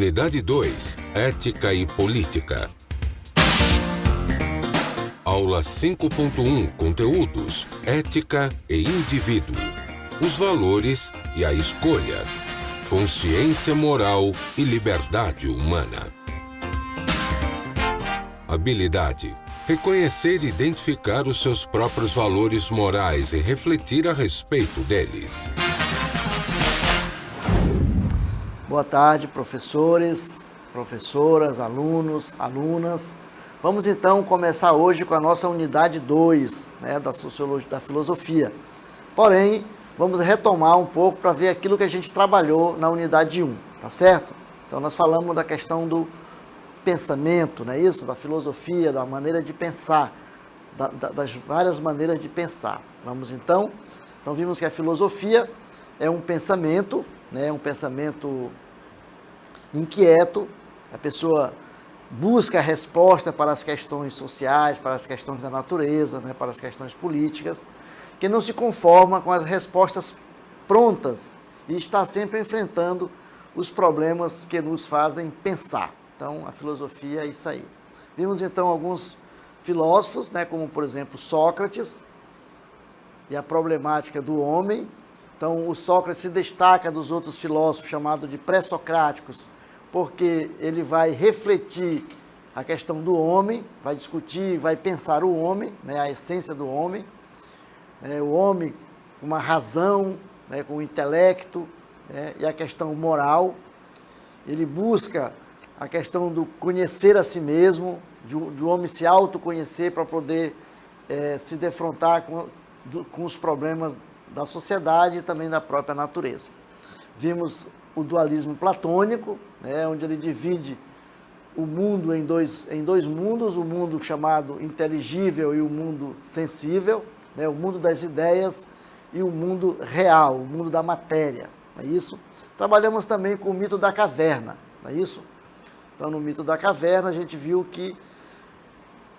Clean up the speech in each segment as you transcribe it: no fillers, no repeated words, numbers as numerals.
Unidade 2, Ética e Política. Aula 5.1, Conteúdos, Ética e Indivíduo. Os valores e a escolha. Consciência moral e liberdade humana. Habilidade. Reconhecer e identificar os seus próprios valores morais e refletir a respeito deles. Boa tarde, professores, professoras, alunos, alunas. Vamos então começar hoje com a nossa unidade 2, da Sociologia, da Filosofia. Porém, vamos retomar um pouco para ver aquilo que a gente trabalhou na unidade 1, tá certo? Então nós falamos da questão do pensamento, não é isso? Da filosofia, da maneira de pensar, das várias maneiras de pensar. Vamos então vimos que a filosofia é um pensamento, um pensamento inquieto. A pessoa busca a resposta para as questões sociais, para as questões da natureza, para as questões políticas, que não se conforma com as respostas prontas e está sempre enfrentando os problemas que nos fazem pensar. Então, a filosofia é isso aí. Vimos, então, alguns filósofos, como, por exemplo, Sócrates, e a problemática do homem. Então, o Sócrates se destaca dos outros filósofos, chamados de pré-socráticos, porque ele vai refletir a questão do homem, vai discutir, vai pensar o homem, a essência do homem. O homem com uma razão, com o intelecto, e a questão moral. Ele busca a questão do conhecer a si mesmo, de o homem se autoconhecer para poder se defrontar com os problemas da sociedade e também da própria natureza. Vimos o dualismo platônico, onde ele divide o mundo em dois mundos, o mundo chamado inteligível e o mundo sensível, o mundo das ideias e o mundo real, o mundo da matéria, não é isso? Trabalhamos também com o mito da caverna, não é isso? Então, no mito da caverna, a gente viu que,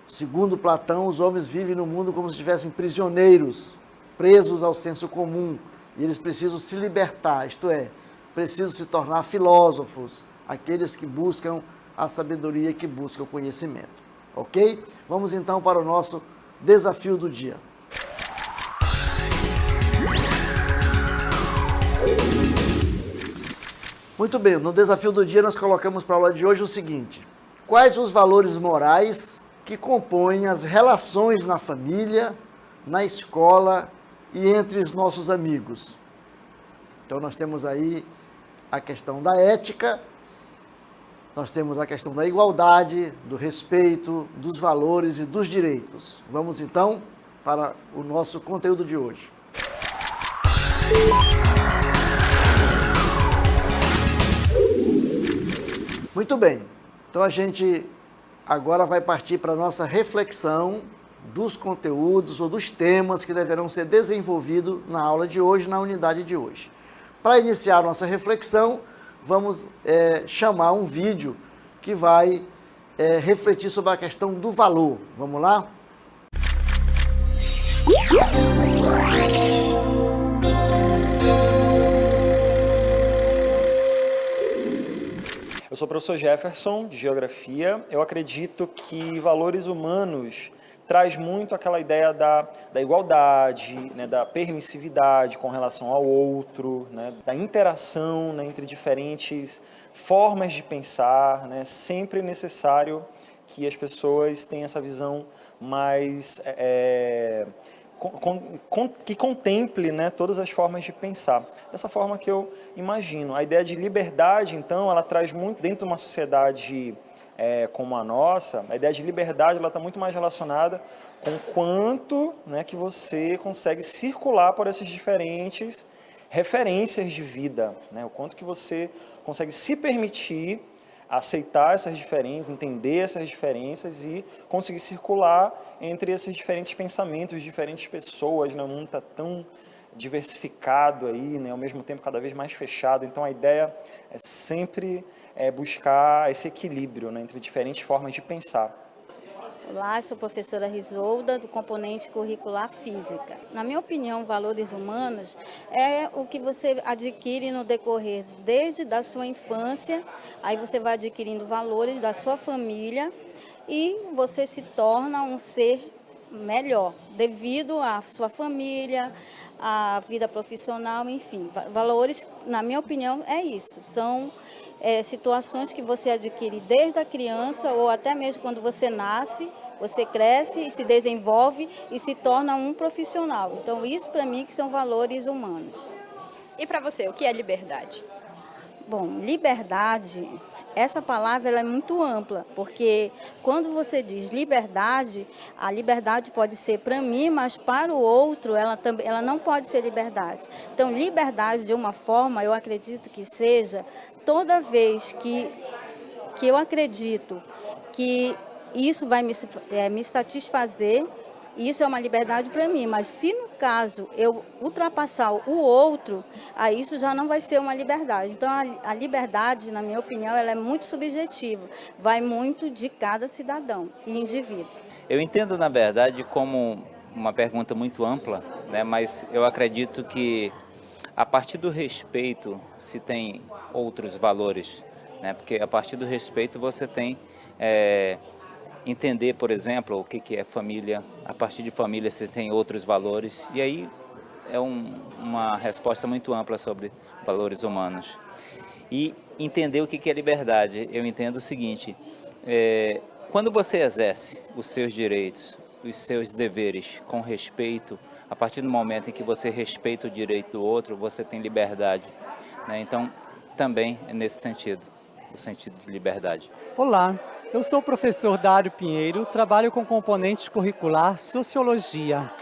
segundo Platão, os homens vivem no mundo como se estivessem prisioneiros, presos ao senso comum, e eles precisam se libertar, isto é, precisam se tornar filósofos, aqueles que buscam a sabedoria, que buscam o conhecimento. Ok? Vamos então para o nosso desafio do dia. Muito bem, no desafio do dia nós colocamos para a aula de hoje o seguinte: quais os valores morais que compõem as relações na família, na escola e entre os nossos amigos? Então nós temos aí a questão da ética, nós temos a questão da igualdade, do respeito, dos valores e dos direitos. Vamos então para o nosso conteúdo de hoje. Muito bem, então a gente agora vai partir para a nossa reflexão dos conteúdos ou dos temas que deverão ser desenvolvidos na aula de hoje, na unidade de hoje. Para iniciar a nossa reflexão, vamos chamar um vídeo que vai refletir sobre a questão do valor. Vamos lá? Eu sou o professor Jefferson, de Geografia. Eu acredito que valores humanos traz muito aquela ideia da igualdade, da permissividade com relação ao outro, da interação entre diferentes formas de pensar. Sempre é necessário que as pessoas tenham essa visão mais... que contemple todas as formas de pensar. Dessa forma que eu imagino. A ideia de liberdade, então, ela traz muito, dentro de uma sociedade como a nossa, a ideia de liberdade está muito mais relacionada com o quanto que você consegue circular por essas diferentes referências de vida, o quanto que você consegue se permitir aceitar essas diferenças, entender essas diferenças e conseguir circular entre esses diferentes pensamentos, diferentes pessoas. O mundo está tão diversificado aí, ao mesmo tempo cada vez mais fechado. Então a ideia é sempre buscar esse equilíbrio entre diferentes formas de pensar. Olá, sou professora Risolda, do componente curricular Física. Na minha opinião, valores humanos é o que você adquire no decorrer desde da sua infância, aí você vai adquirindo valores da sua família e você se torna um ser melhor, devido à sua família, à vida profissional, enfim. Valores, na minha opinião, é isso. São situações que você adquire desde a criança ou até mesmo quando você nasce, você cresce e se desenvolve e se torna um profissional. Então, isso para mim que são valores humanos. E para você, o que é liberdade? Bom, liberdade, essa palavra ela é muito ampla, porque quando você diz liberdade, a liberdade pode ser para mim, mas para o outro ela não pode ser liberdade. Então, liberdade, de uma forma, eu acredito que seja toda vez que eu acredito que isso vai me satisfazer, isso é uma liberdade para mim, mas se no caso eu ultrapassar o outro, aí isso já não vai ser uma liberdade. Então a liberdade, na minha opinião, ela é muito subjetiva, vai muito de cada cidadão e indivíduo. Eu entendo, na verdade, como uma pergunta muito ampla, né, mas eu acredito que a partir do respeito se tem outros valores, né, porque a partir do respeito você tem entender, por exemplo, o que é família. A partir de família você tem outros valores, e aí é uma resposta muito ampla sobre valores humanos. E entender o que é liberdade, eu entendo o seguinte: quando você exerce os seus direitos, os seus deveres com respeito, a partir do momento em que você respeita o direito do outro, você tem liberdade, né? Então, também é nesse sentido, o sentido de liberdade. Olá, eu sou o professor Dário Pinheiro, trabalho com componente curricular Sociologia.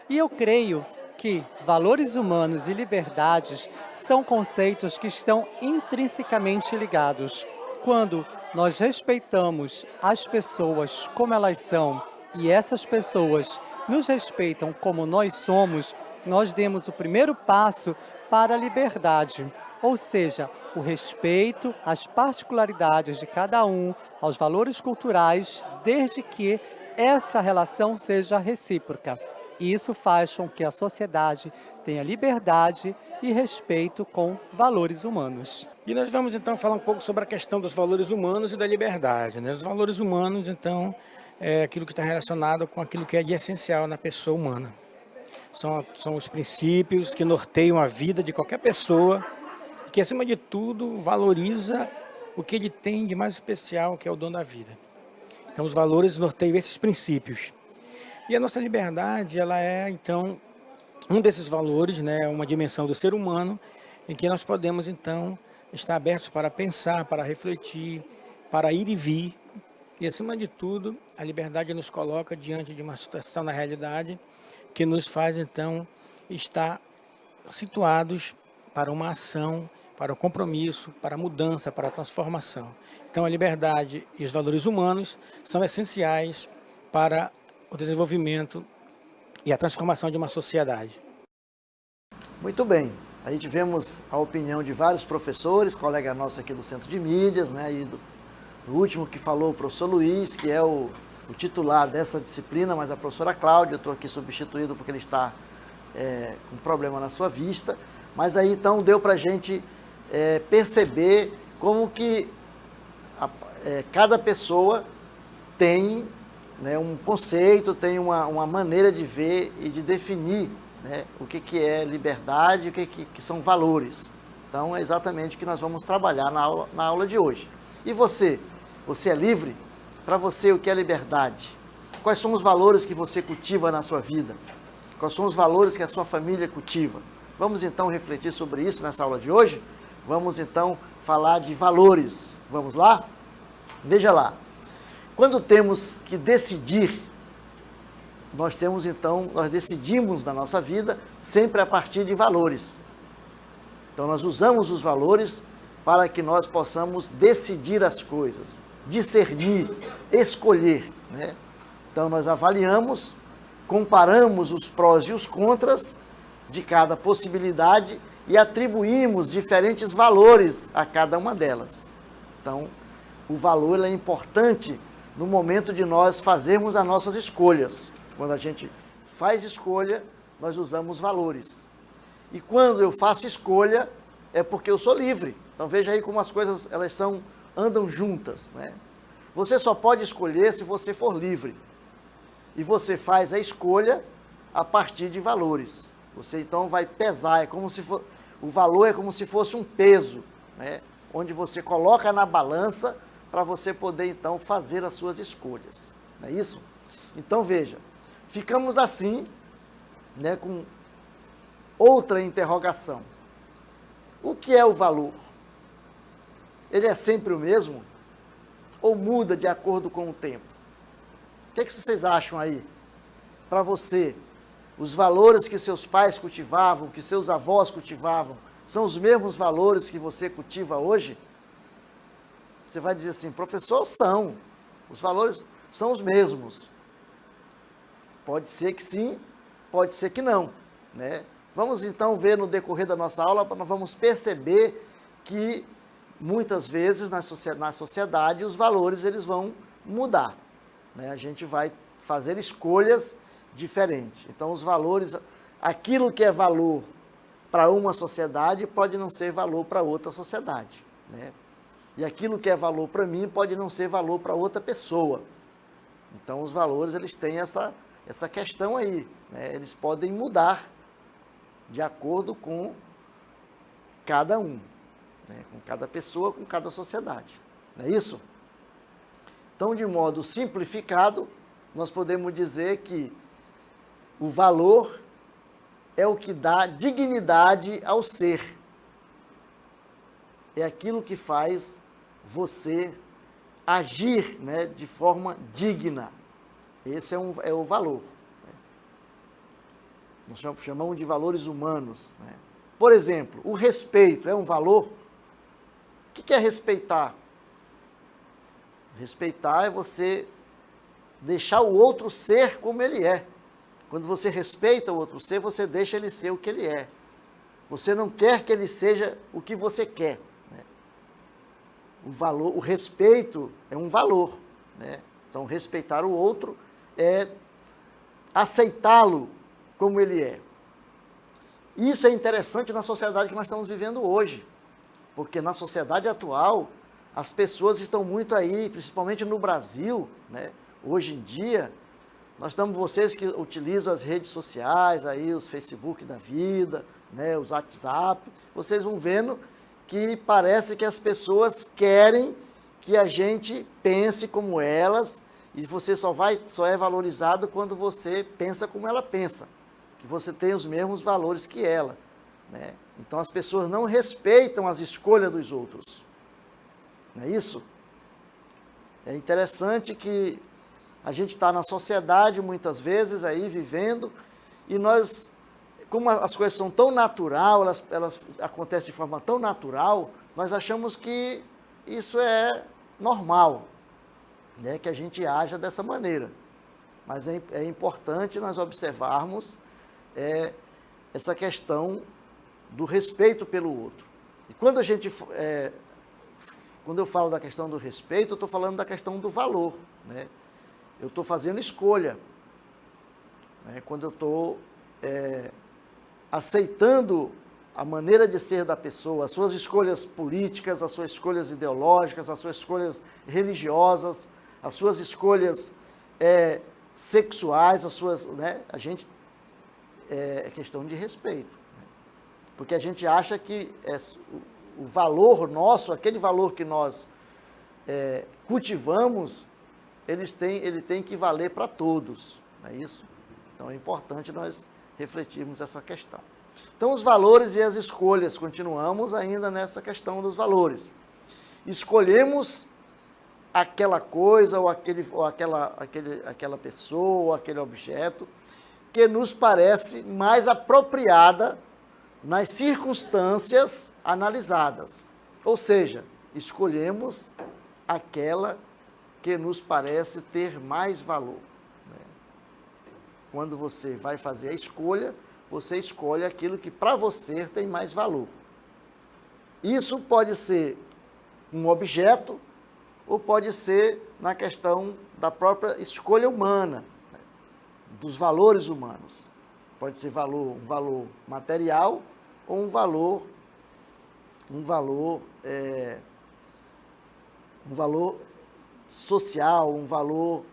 E eu creio que valores humanos e liberdades são conceitos que estão intrinsecamente ligados. Quando nós respeitamos as pessoas como elas são e essas pessoas nos respeitam como nós somos, nós demos o primeiro passo para a liberdade. Ou seja, o respeito às particularidades de cada um, aos valores culturais, desde que essa relação seja recíproca. Isso faz com que a sociedade tenha liberdade e respeito com valores humanos. E nós vamos então falar um pouco sobre a questão dos valores humanos e da liberdade, né? Os valores humanos, então, é aquilo que está relacionado com aquilo que é de essencial na pessoa humana. São os princípios que norteiam a vida de qualquer pessoa, que, acima de tudo, valoriza o que ele tem de mais especial, que é o dom da vida. Então, os valores norteiam esses princípios. E a nossa liberdade, ela é, então, um desses valores, né, uma dimensão do ser humano, em que nós podemos, então, estar abertos para pensar, para refletir, para ir e vir. E, acima de tudo, a liberdade nos coloca diante de uma situação na realidade que nos faz, então, estar situados para uma ação, para o compromisso, para a mudança, para a transformação. Então, a liberdade e os valores humanos são essenciais para o desenvolvimento e a transformação de uma sociedade. Muito bem, aí tivemos a opinião de vários professores, colega nosso aqui do Centro de Mídias, né, e do último que falou, o professor Luiz, que é o titular dessa disciplina, mas a professora Cláudia, eu estou aqui substituído porque ele está com problema na sua vista, mas aí então deu para a gente perceber como que cada pessoa tem, né, um conceito, tem uma maneira de ver e de definir, né, o que é liberdade e o que são valores. Então é exatamente o que nós vamos trabalhar na aula de hoje. E você? Você é livre? Para você, o que é liberdade? Quais são os valores que você cultiva na sua vida? Quais são os valores que a sua família cultiva? Vamos então refletir sobre isso nessa aula de hoje? Vamos então falar de valores. Vamos lá? Veja lá. Quando temos que decidir, nós decidimos na nossa vida sempre a partir de valores. Então nós usamos os valores para que nós possamos decidir as coisas, discernir, escolher, né? Então nós avaliamos, comparamos os prós e os contras de cada possibilidade e atribuímos diferentes valores a cada uma delas. Então, o valor é importante no momento de nós fazermos as nossas escolhas. Quando a gente faz escolha, nós usamos valores. E quando eu faço escolha, é porque eu sou livre. Então veja aí como as coisas andam juntas, né? Você só pode escolher se você for livre. E você faz a escolha a partir de valores. Você então vai pesar, o valor é como se fosse um peso, né? Onde você coloca na balança para você poder então fazer as suas escolhas. Não é isso? Então veja, ficamos assim, né, com outra interrogação. O que é o valor? Ele é sempre o mesmo? Ou muda de acordo com o tempo? O que é que vocês acham aí? Para você, os valores que seus pais cultivavam, que seus avós cultivavam, são os mesmos valores que você cultiva hoje? Você vai dizer assim, professor, são. Os valores são os mesmos. Pode ser que sim, pode ser que não, né? Vamos então ver no decorrer da nossa aula, nós vamos perceber que muitas vezes na sociedade os valores eles vão mudar, né? A gente vai fazer escolhas diferentes. Então os valores, aquilo que é valor para uma sociedade pode não ser valor para outra sociedade, né? E aquilo que é valor para mim pode não ser valor para outra pessoa. Então os valores eles têm essa questão aí, né? Eles podem mudar de acordo com cada um, né? Com cada pessoa, com cada sociedade. Não é isso? Então, de modo simplificado, nós podemos dizer que o valor é o que dá dignidade ao ser. É aquilo que faz você agir, né, de forma digna. Esse é o valor. Nós chamamos de valores humanos, né? Por exemplo, o respeito é um valor? O que é respeitar? Respeitar é você deixar o outro ser como ele é. Quando você respeita o outro ser, você deixa ele ser o que ele é. Você não quer que ele seja o que você quer, né? O respeito é um valor, né? Então, respeitar o outro é aceitá-lo como ele é. Isso é interessante na sociedade que nós estamos vivendo hoje, porque na sociedade atual, as pessoas estão muito aí, principalmente no Brasil, né? Hoje em dia, vocês que utilizam as redes sociais, aí, os Facebook da vida, né? Os WhatsApp, vocês vão vendo que parece que as pessoas querem que a gente pense como elas, e você só é valorizado quando você pensa como ela pensa, que você tem os mesmos valores que ela, né? Então as pessoas não respeitam as escolhas dos outros. Não é isso? É interessante que a gente está na sociedade muitas vezes aí vivendo, e nós, como as coisas são tão natural, elas acontecem de forma tão natural, nós achamos que isso é normal, né, que a gente haja dessa maneira. Mas é importante nós observarmos essa questão do respeito pelo outro. E quando eu falo da questão do respeito, eu estou falando da questão do valor, né? Eu estou fazendo escolha, né? Quando eu estou aceitando a maneira de ser da pessoa, as suas escolhas políticas, as suas escolhas ideológicas, as suas escolhas religiosas, as suas escolhas sexuais, né? É questão de respeito, né? Porque a gente acha que o valor nosso, aquele valor que nós cultivamos, ele tem que valer para todos, não é isso? Então é importante nós refletirmos essa questão. Então os valores e as escolhas, continuamos ainda nessa questão dos valores. Escolhemos aquela coisa ou aquela pessoa ou aquele objeto que nos parece mais apropriada nas circunstâncias analisadas. Ou seja, escolhemos aquela que nos parece ter mais valor, né? Quando você vai fazer a escolha, você escolhe aquilo que para você tem mais valor. Isso pode ser um objeto, ou pode ser na questão da própria escolha humana, dos valores humanos. Pode ser um valor material ou um valor social, um valor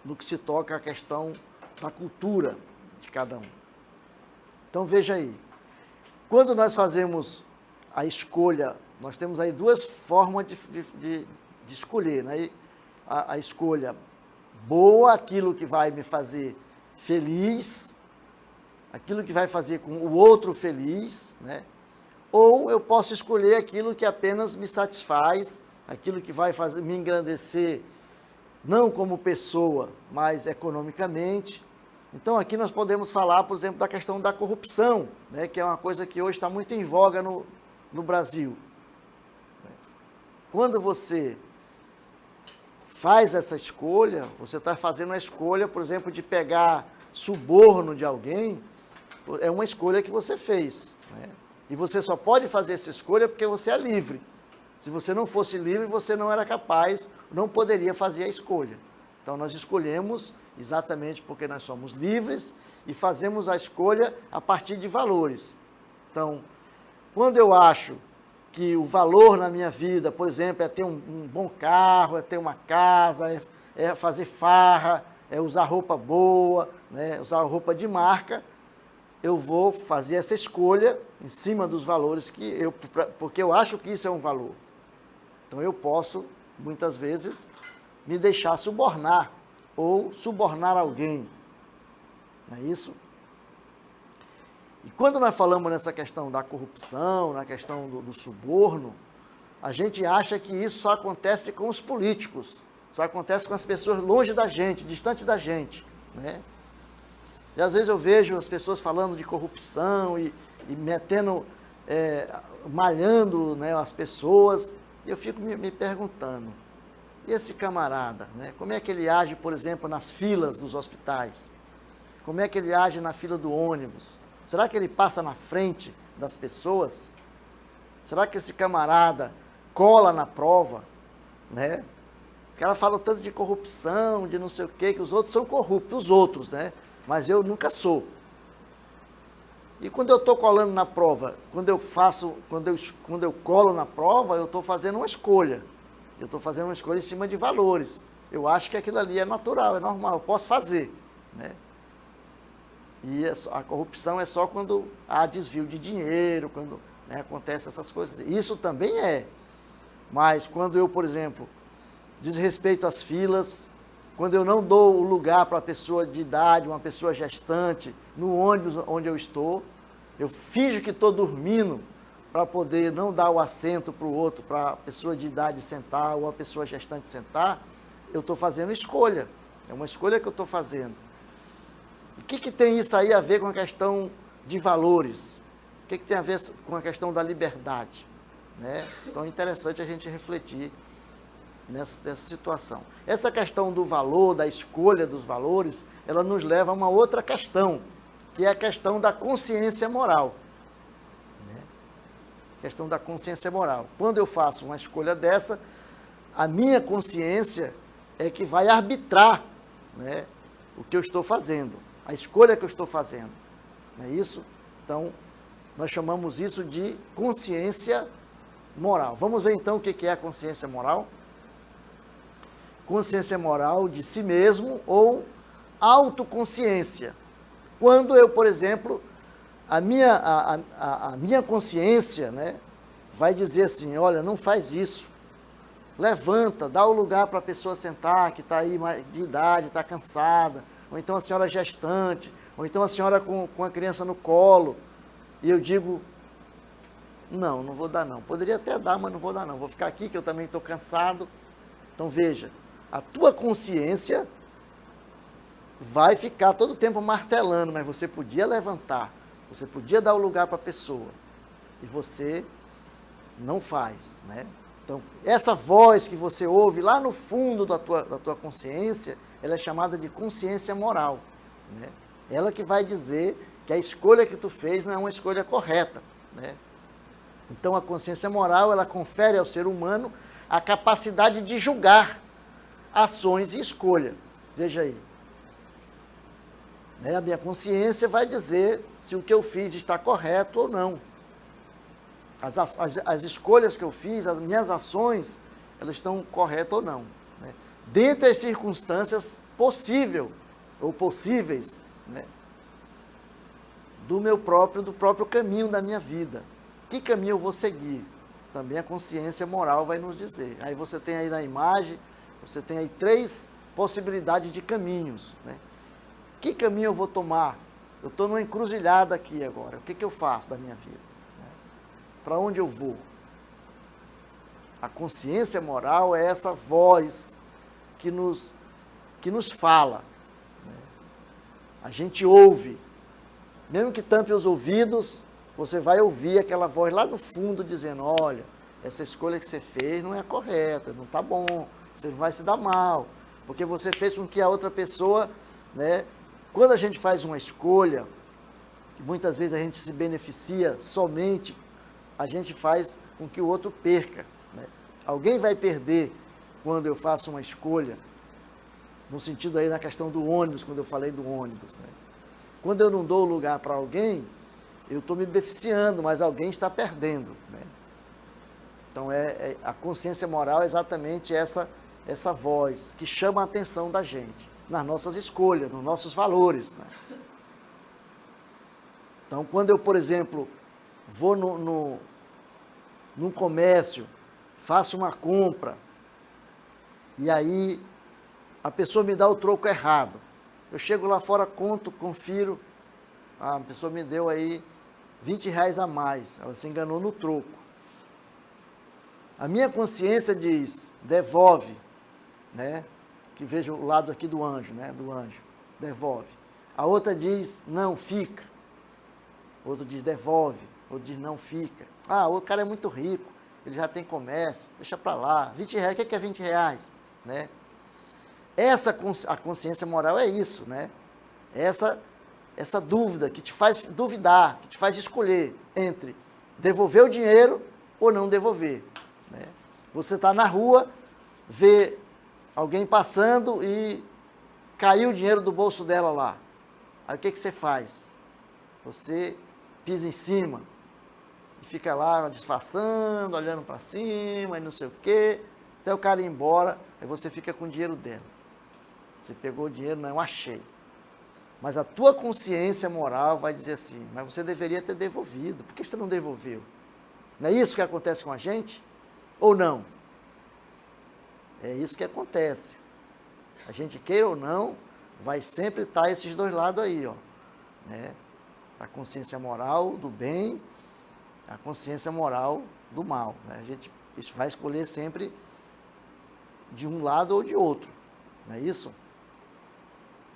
no que se toca à questão da cultura de cada um. Então veja aí, quando nós fazemos a escolha, nós temos aí duas formas de escolher, né? A escolha boa, aquilo que vai me fazer feliz, aquilo que vai fazer com o outro feliz, né? Ou eu posso escolher aquilo que apenas me satisfaz, aquilo que vai me engrandecer, não como pessoa, mas economicamente. Então aqui nós podemos falar, por exemplo, da questão da corrupção, né? Que é uma coisa que hoje está muito em voga no Brasil. Quando você faz essa escolha, você está fazendo a escolha, por exemplo, de pegar suborno de alguém, é uma escolha que você fez, né? E você só pode fazer essa escolha porque você é livre. Se você não fosse livre, você não era capaz, não poderia fazer a escolha. Então nós escolhemos exatamente porque nós somos livres e fazemos a escolha a partir de valores. Então, quando eu acho que o valor na minha vida, por exemplo, é ter um bom carro, é ter uma casa, é fazer farra, é usar roupa boa, né, usar roupa de marca, eu vou fazer essa escolha em cima dos valores porque eu acho que isso é um valor. Então eu posso, muitas vezes, me deixar subornar ou subornar alguém. Não é isso? E quando nós falamos nessa questão da corrupção, na questão do suborno, a gente acha que isso só acontece com os políticos, só acontece com as pessoas longe da gente, distante da gente, né? E às vezes eu vejo as pessoas falando de corrupção e metendo, malhando, né, as pessoas, e eu fico me perguntando, e esse camarada, né, como é que ele age, por exemplo, nas filas dos hospitais? Como é que ele age na fila do ônibus? Será que ele passa na frente das pessoas? Será que esse camarada cola na prova, né? Os caras falam tanto de corrupção, de não sei o quê, que os outros são corruptos, os outros, né? Mas eu nunca sou. E quando eu estou colando na prova, quando eu colo na prova, eu estou fazendo uma escolha. Eu estou fazendo uma escolha em cima de valores. Eu acho que aquilo ali é natural, é normal, eu posso fazer, né? E a corrupção é só quando há desvio de dinheiro, quando, né, acontece essas coisas. Isso também é. Mas quando eu, por exemplo, desrespeito as filas, quando eu não dou o lugar para a pessoa de idade, uma pessoa gestante, no ônibus onde eu estou, eu finjo que estou dormindo para poder não dar o assento para o outro, para a pessoa de idade sentar ou a pessoa gestante sentar, eu estou fazendo escolha. É uma escolha que eu estou fazendo. O que tem isso aí a ver com a questão de valores? O que tem a ver com a questão da liberdade, né? Então é interessante a gente refletir nessa situação. Essa questão do valor, da escolha dos valores, ela nos leva a uma outra questão, que é a questão da consciência moral, né? Questão da consciência moral. Quando eu faço uma escolha dessa, a minha consciência é que vai arbitrar, né, o que eu estou fazendo, a escolha que eu estou fazendo. Não é isso? Então, nós chamamos isso de consciência moral. Vamos ver então o que é a consciência moral? Consciência moral de si mesmo ou autoconsciência. Quando eu, por exemplo, a minha consciência, né, vai dizer assim, olha, não faz isso, levanta, dá o lugar para a pessoa sentar, que está aí de idade, está cansada, ou então a senhora gestante, ou então a senhora com a criança no colo, e eu digo, não vou dar não, poderia até dar, mas não vou dar não, vou ficar aqui que eu também estou cansado. Então veja, a tua consciência vai ficar todo o tempo martelando, mas você podia levantar, você podia dar o lugar para a pessoa, e você não faz, né? Então, essa voz que você ouve lá no fundo da tua consciência, ela é chamada de consciência moral, né? Ela que vai dizer que a escolha que tu fez não é uma escolha correta, né? Então, a consciência moral, ela confere ao ser humano a capacidade de julgar ações e escolha. Veja aí. A minha consciência vai dizer se o que eu fiz está correto ou não. As escolhas que eu fiz, as minhas ações, elas estão corretas ou não. Né? Dentre as circunstâncias possíveis, né? do próprio caminho da minha vida. Que caminho eu vou seguir? Também a consciência moral vai nos dizer. Aí você tem aí na imagem, você tem aí 3 possibilidades de caminhos. Né? Que caminho eu vou tomar? Eu estou numa encruzilhada aqui agora. O que eu faço da minha vida? Né? Para onde eu vou? A consciência moral é essa voz que nos fala. Né? A gente ouve. Mesmo que tampe os ouvidos, você vai ouvir aquela voz lá do fundo dizendo, olha, essa escolha que você fez não é correta, não está bom, você vai se dar mal, porque você fez com que a outra pessoa, né? Quando a gente faz uma escolha, que muitas vezes a gente se beneficia somente, a gente faz com que o outro perca. Né? Alguém vai perder quando eu faço uma escolha, no sentido aí na questão do ônibus, quando eu falei do ônibus, né? Quando eu não dou lugar para alguém, eu estou me beneficiando, mas alguém está perdendo. Né? Então, a consciência moral é exatamente essa voz que chama a atenção da gente, nas nossas escolhas, nos nossos valores. Né? Então, quando eu, por exemplo, vou num comércio, faço uma compra, e aí a pessoa me dá o troco errado. Eu chego lá fora, conto, confiro, a pessoa me deu aí R$20 a mais, ela se enganou no troco. A minha consciência diz, devolve, né? Que veja o lado aqui do anjo, né? Do anjo, devolve. A outra diz, não, fica. Outro diz, devolve. Outro diz, não, fica. Ah, o cara é muito rico, ele já tem comércio, deixa para lá. R$20, o que é R$20? Né? A consciência moral é isso, né? Essa dúvida que te faz duvidar, que te faz escolher entre devolver o dinheiro ou não devolver. Né? Você está na rua, vê alguém passando e caiu o dinheiro do bolso dela lá. Aí o que você faz? Você pisa em cima e fica lá disfarçando, olhando para cima e não sei o quê, até o cara ir embora, aí você fica com o dinheiro dela. Você pegou o dinheiro, não achei. Mas a tua consciência moral vai dizer assim, mas você deveria ter devolvido, por que você não devolveu? Não é isso que acontece com a gente? Ou não? É isso que acontece. A gente queira ou não, vai sempre estar esses dois lados aí, ó. Né? A consciência moral do bem, a consciência moral do mal. Né? A gente vai escolher sempre de um lado ou de outro. Não é isso?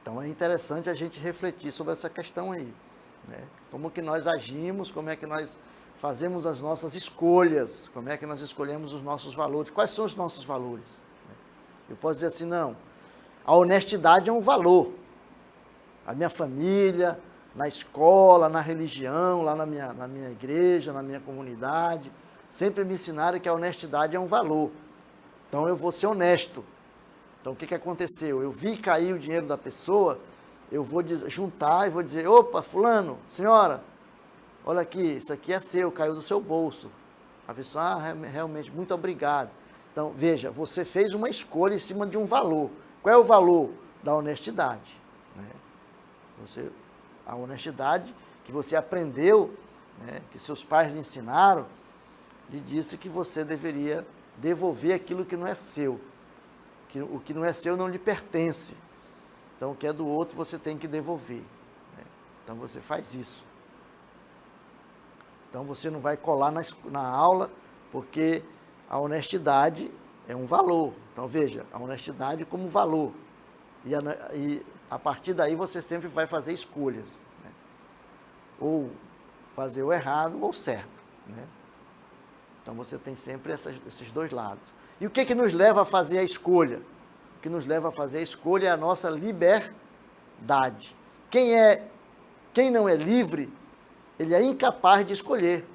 Então é interessante a gente refletir sobre essa questão aí. Né? Como que nós agimos, como é que nós fazemos as nossas escolhas, como é que nós escolhemos os nossos valores, quais são os nossos valores. Eu posso dizer assim, não, a honestidade é um valor. A minha família, na escola, na religião, lá na minha igreja, na minha comunidade, sempre me ensinaram que a honestidade é um valor. Então eu vou ser honesto. Então o que aconteceu? Eu vi cair o dinheiro da pessoa, eu vou juntar e vou dizer, opa, fulano, senhora, olha aqui, isso aqui é seu, caiu do seu bolso. A pessoa, realmente, muito obrigado. Então, veja, você fez uma escolha em cima de um valor. Qual é o valor? Da honestidade. Né? A honestidade que você aprendeu, né, que seus pais lhe ensinaram, lhe disse que você deveria devolver aquilo que não é seu. Que o que não é seu não lhe pertence. Então, o que é do outro você tem que devolver. Né? Então, você faz isso. Então, você não vai colar na aula, porque a honestidade é um valor. Então, veja, a honestidade como valor. E a partir daí, você sempre vai fazer escolhas. Né? Ou fazer o errado ou o certo. Né? Então, você tem sempre esses dois lados. E o que nos leva a fazer a escolha? O que nos leva a fazer a escolha é a nossa liberdade. Quem não é livre, ele é incapaz de escolher.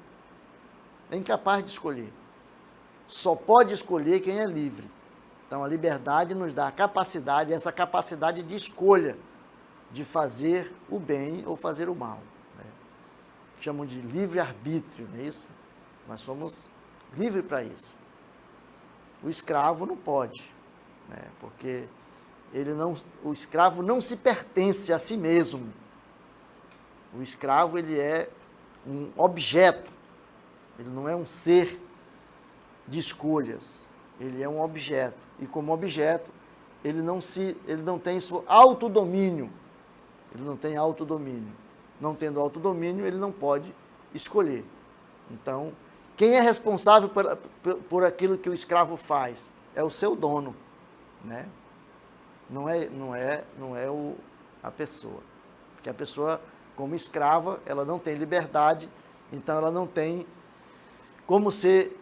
É incapaz de escolher. só pode escolher quem é livre. Então, a liberdade nos dá a capacidade, essa capacidade de escolha, de fazer o bem ou fazer o mal. Né? Chamam de livre-arbítrio, não é isso? Nós somos livres para isso. O escravo não pode, né? Porque o escravo não se pertence a si mesmo. O escravo, ele é um objeto, ele não é um ser de escolhas, ele é um objeto. E como objeto, ele não tem seu autodomínio. Ele não tem autodomínio. Não tendo autodomínio, ele não pode escolher. Então, quem é responsável por aquilo que o escravo faz? É o seu dono, né? Não é a pessoa. Porque a pessoa, como escrava, ela não tem liberdade, então ela não tem como ser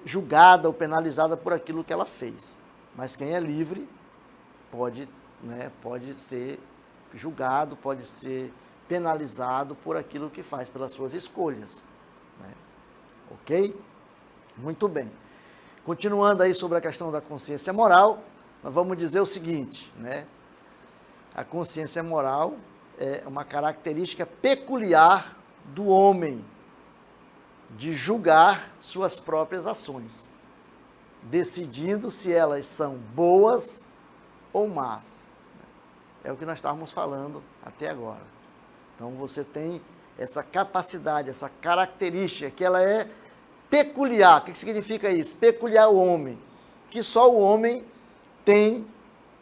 julgada ou penalizada por aquilo que ela fez. Mas quem é livre pode ser julgado, pode ser penalizado por aquilo que faz, pelas suas escolhas. Né? Ok? Muito bem. Continuando aí sobre a questão da consciência moral, nós vamos dizer o seguinte, né? A consciência moral é uma característica peculiar do homem, de julgar suas próprias ações, decidindo se elas são boas ou más. É o que nós estávamos falando até agora. Então, você tem essa capacidade, essa característica, que ela é peculiar. O que significa isso? Peculiar ao homem. Que só o homem tem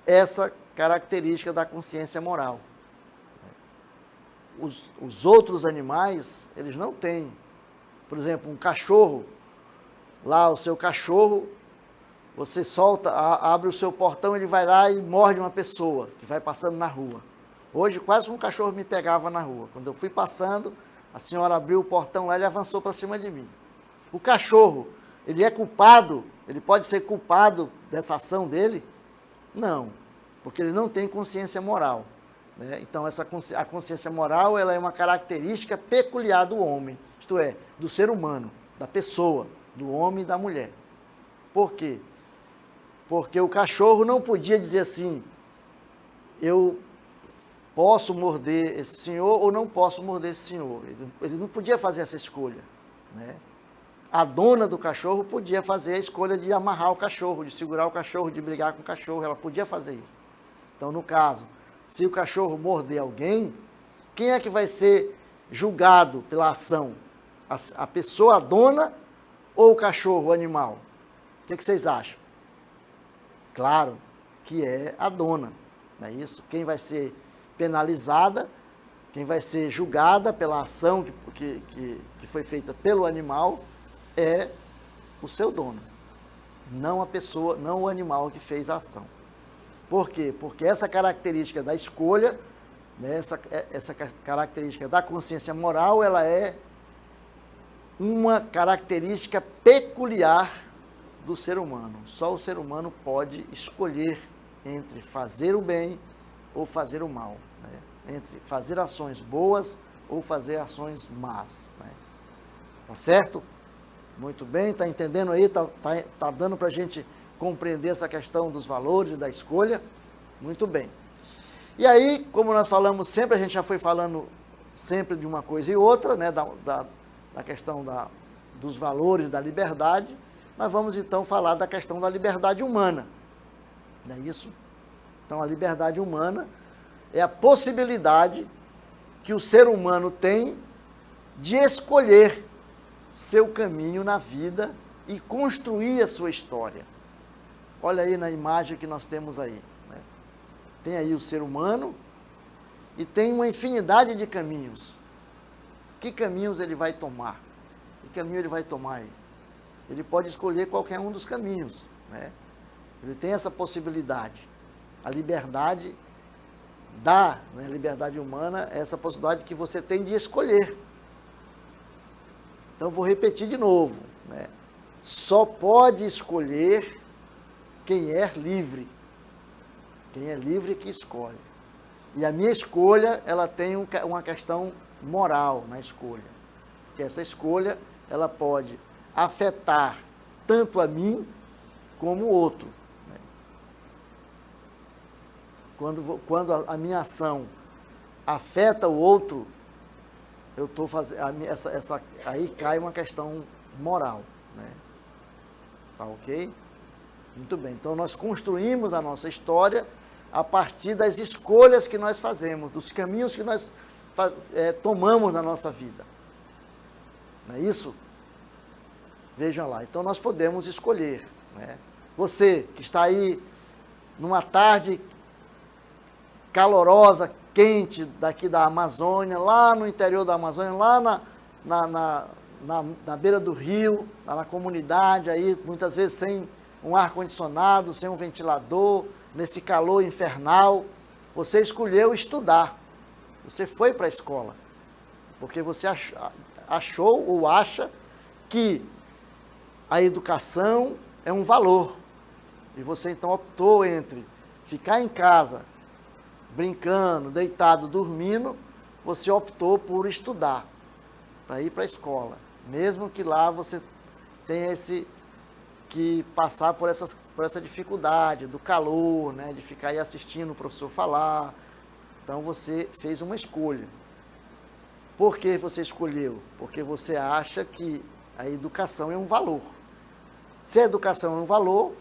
essa característica da consciência moral. Os outros animais, eles não têm. Por exemplo, um cachorro, lá o seu cachorro, você solta, abre o seu portão, ele vai lá e morde uma pessoa que vai passando na rua. Hoje quase um cachorro me pegava na rua. Quando eu fui passando, a senhora abriu o portão lá e ele avançou para cima de mim. O cachorro, ele é culpado, ele pode ser culpado dessa ação dele? Não, porque ele não tem consciência moral. Né? Então, a consciência moral, ela é uma característica peculiar do homem, isto é, do ser humano, da pessoa, do homem e da mulher. Por quê? Porque o cachorro não podia dizer assim, eu posso morder esse senhor ou não posso morder esse senhor. Ele não podia fazer essa escolha. Né? A dona do cachorro podia fazer a escolha de amarrar o cachorro, de segurar o cachorro, de brigar com o cachorro, ela podia fazer isso. Então, no caso, se o cachorro morder alguém, quem é que vai ser julgado pela ação? A pessoa, a dona, ou o cachorro, o animal? O que vocês acham? Claro que é a dona, não é isso? Quem vai ser penalizada, quem vai ser julgada pela ação que foi feita pelo animal é o seu dono, não a pessoa, não o animal que fez a ação. Por quê? Porque essa característica da escolha, né, essa característica da consciência moral, ela é uma característica peculiar do ser humano. Só o ser humano pode escolher entre fazer o bem ou fazer o mal, né? Entre fazer ações boas ou fazer ações más. Né? Tá certo? Muito bem, está entendendo aí? Tá dando para a gente compreender essa questão dos valores e da escolha? Muito bem. E aí, como nós falamos sempre, a gente já foi falando sempre de uma coisa e outra, né? Da questão dos valores da liberdade, nós vamos então falar da questão da liberdade humana. Não é isso? Então, a liberdade humana é a possibilidade que o ser humano tem de escolher seu caminho na vida e construir a sua história. Olha aí na imagem que nós temos aí. Né? Tem aí o ser humano e tem uma infinidade de caminhos. Que caminhos ele vai tomar? Que caminho ele vai tomar aí? Ele pode escolher qualquer um dos caminhos. Né? Ele tem essa possibilidade. A liberdade dá, né, a liberdade humana, essa possibilidade que você tem de escolher. Então, vou repetir de novo. Né? Só pode escolher quem é livre. Quem é livre que escolhe. E a minha escolha, ela tem uma questão moral na escolha. Porque essa escolha, ela pode afetar tanto a mim como o outro. Né? Quando a minha ação afeta o outro, eu estou fazendo, aí cai uma questão moral. Né? Tá ok? Muito bem, então nós construímos a nossa história a partir das escolhas que nós fazemos, dos caminhos que nós tomamos na nossa vida. Não é isso? Vejam lá, então nós podemos escolher. Né? Você que está aí numa tarde calorosa, quente, daqui da Amazônia, lá no interior da Amazônia, lá na beira do rio, lá na comunidade, aí, muitas vezes sem um ar-condicionado, sem um ventilador, nesse calor infernal, você escolheu estudar. Você foi para a escola, porque você achou ou acha que a educação é um valor. E você então optou entre ficar em casa, brincando, deitado, dormindo, você optou por estudar, para ir para a escola. Mesmo que lá você tenha que passar por essa dificuldade do calor, né, de ficar aí assistindo o professor falar. Então você fez uma escolha. Por que você escolheu? Porque você acha que a educação é um valor. Se a educação é um valor,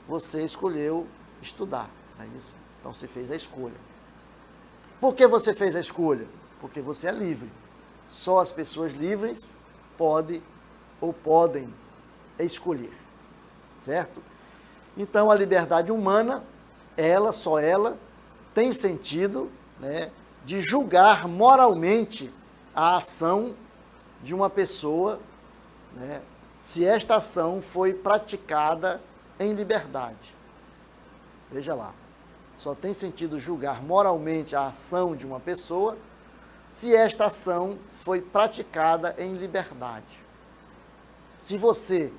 você escolheu estudar, não é isso? Então você fez a escolha. Por que você fez a escolha? Porque você é livre. Só as pessoas livres podem escolher, certo? Então a liberdade humana, só ela, tem sentido, né, de julgar moralmente a ação de uma pessoa, né, se esta ação foi praticada em liberdade. Veja lá, só tem sentido julgar moralmente a ação de uma pessoa se esta ação foi praticada em liberdade. Se você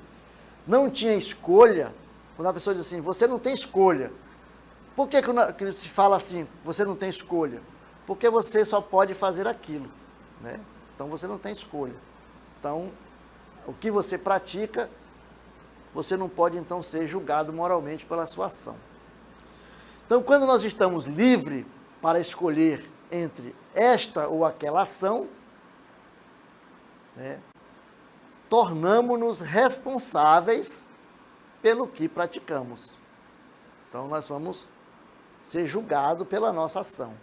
não tinha escolha, quando a pessoa diz assim, você não tem escolha, por que se fala assim, você não tem escolha? Porque você só pode fazer aquilo, né? Então você não tem escolha. Então, o que você pratica, você não pode então ser julgado moralmente pela sua ação. Então, quando nós estamos livres para escolher entre esta ou aquela ação, né, tornamo-nos responsáveis pelo que praticamos. Então, nós vamos ser julgados pela nossa ação.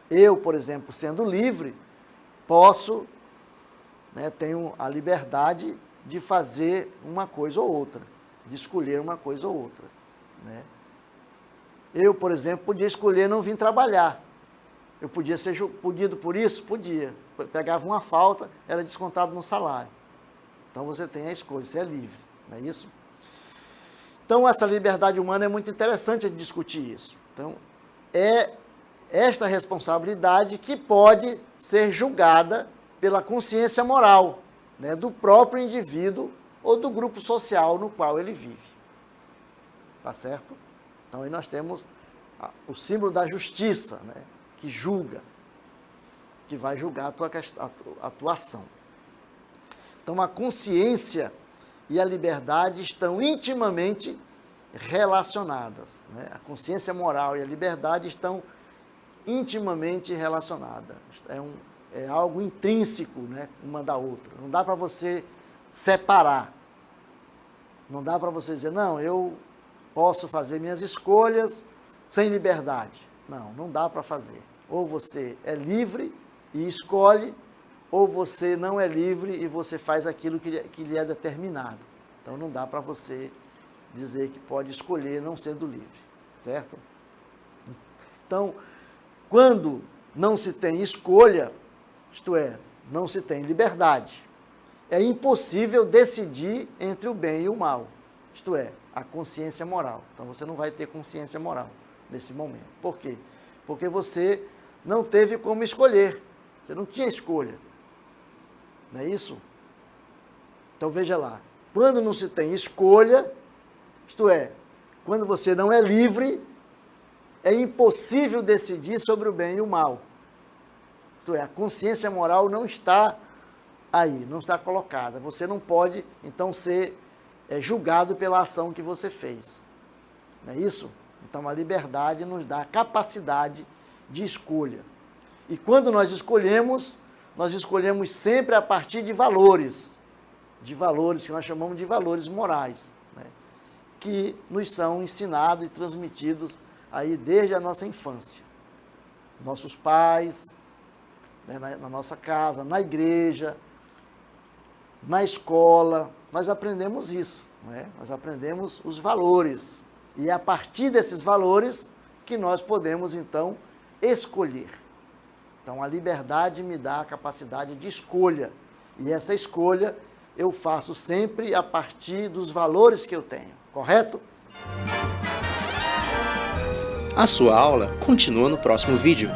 Eu, por exemplo, sendo livre, posso, né, tenho a liberdade de fazer uma coisa ou outra, de escolher uma coisa ou outra. Né? Eu, por exemplo, podia escolher não vir trabalhar. Eu podia ser punido por isso? Podia. Pegava uma falta, era descontado no salário. Então você tem a escolha, você é livre, não é isso? Então essa liberdade humana é muito interessante de discutir isso. Então é esta responsabilidade que pode ser julgada pela consciência moral, né, do próprio indivíduo ou do grupo social no qual ele vive. Tá certo? Então aí nós temos o símbolo da justiça, né, que julga, que vai julgar a tua ação. Então a consciência e a liberdade estão intimamente relacionadas. Né? A consciência moral e a liberdade estão intimamente relacionadas. É algo intrínseco, né, uma da outra. Não dá para você separar. Não dá para você dizer, não, eu posso fazer minhas escolhas sem liberdade. Não, não dá para fazer. Ou você é livre e escolhe, ou você não é livre e você faz aquilo que lhe é determinado. Então não dá para você dizer que pode escolher não sendo livre, certo? Então, quando não se tem escolha, isto é, não se tem liberdade, é impossível decidir entre o bem e o mal, isto é, a consciência moral. Então você não vai ter consciência moral nesse momento. Por quê? Porque você não teve como escolher, você não tinha escolha. Não é isso? Então veja lá, quando não se tem escolha, isto é, quando você não é livre, é impossível decidir sobre o bem e o mal. Isto é, a consciência moral não está aí, não está colocada. Você não pode, então, ser julgado pela ação que você fez. Não é isso? Então a liberdade nos dá a capacidade de escolha. E quando nós escolhemos sempre a partir de valores que nós chamamos de valores morais, né? Que nos são ensinados e transmitidos aí desde a nossa infância. Nossos pais, né, na nossa casa, na igreja, na escola, nós aprendemos isso, né? Nós aprendemos os valores. E é a partir desses valores que nós podemos, então, escolher. Então, a liberdade me dá a capacidade de escolha. E essa escolha eu faço sempre a partir dos valores que eu tenho, correto? A sua aula continua no próximo vídeo.